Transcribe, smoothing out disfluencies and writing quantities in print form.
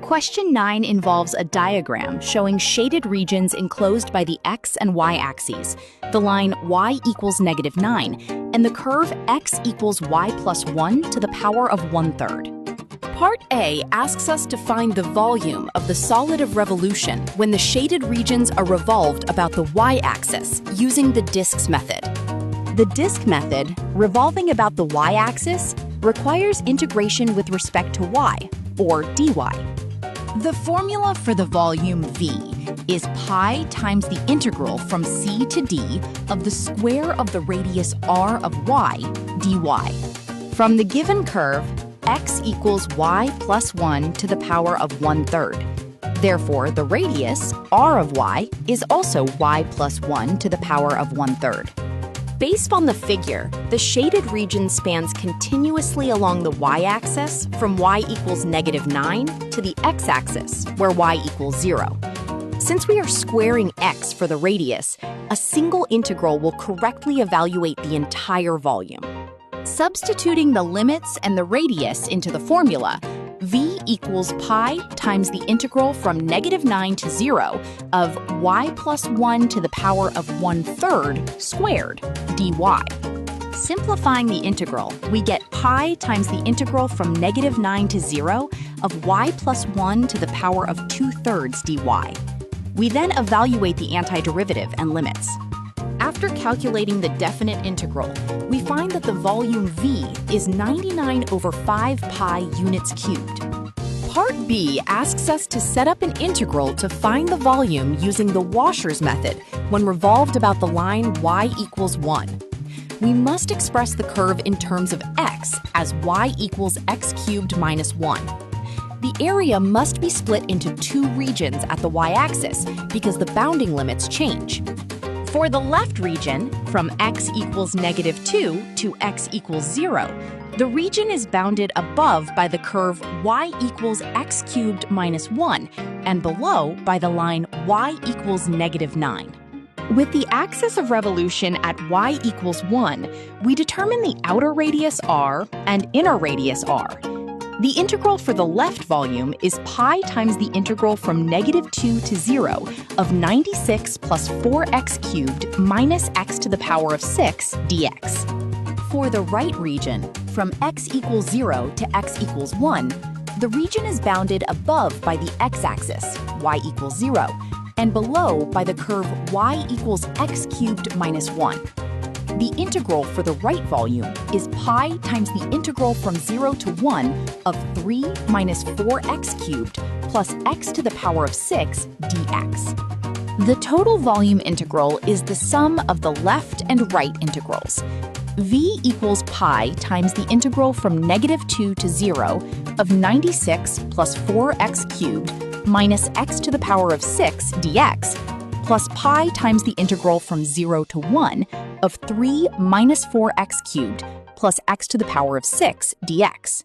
Question 9 involves a diagram showing shaded regions enclosed by the x and y axes, the line y equals -9, and the curve x equals y plus 1 to the power of 1/3. Part A asks us to find the volume of the solid of revolution when the shaded regions are revolved about the y-axis using the disks method. The disk method, revolving about the y-axis, requires integration with respect to y, or dy. The formula for the volume V is pi times the integral from c to d of the square of the radius r of y dy. From the given curve, x equals y plus 1 to the power of 1/3. Therefore, the radius, r of y, is also y plus 1 to the power of 1/3. Based on the figure, the shaded region spans continuously along the y-axis from y equals -9 to the x-axis, where y equals 0. Since we are squaring x for the radius, a single integral will correctly evaluate the entire volume. Substituting the limits and the radius into the formula, v equals pi times the integral from -9 to 0 of y plus 1 to the power of 1/3 squared dy. Simplifying the integral, we get pi times the integral from -9 to 0 of y plus 1 to the power of 2/3 dy. We then evaluate the antiderivative and limits. After calculating the definite integral, we find that the volume V is 99 over 5 pi units cubed. Part B asks us to set up an integral to find the volume using the washer's method when revolved about the line y equals 1. We must express the curve in terms of x as y equals x cubed minus 1. The area must be split into two regions at the y-axis because the bounding limits change. For the left region, from x equals -2 to x equals 0, the region is bounded above by the curve y equals x cubed minus 1 and below by the line y equals -9. With the axis of revolution at y equals 1, we determine the outer radius r and inner radius r. The integral for the left volume is pi times the integral from -2 to 0 of 96 plus 4x cubed minus x to the power of 6 dx. For the right region, from x equals 0 to x equals 1, the region is bounded above by the x-axis, y equals 0, and below by the curve y equals x cubed minus 1. The integral for the right volume is pi times the integral from 0 to 1 of 3 minus 4x cubed plus x to the power of 6 dx. The total volume integral is the sum of the left and right integrals. V equals pi times the integral from -2 to 0 of 96 plus 4x cubed minus x to the power of 6 dx plus pi times the integral from 0 to 1 of 3 minus 4x cubed plus x to the power of 6 dx.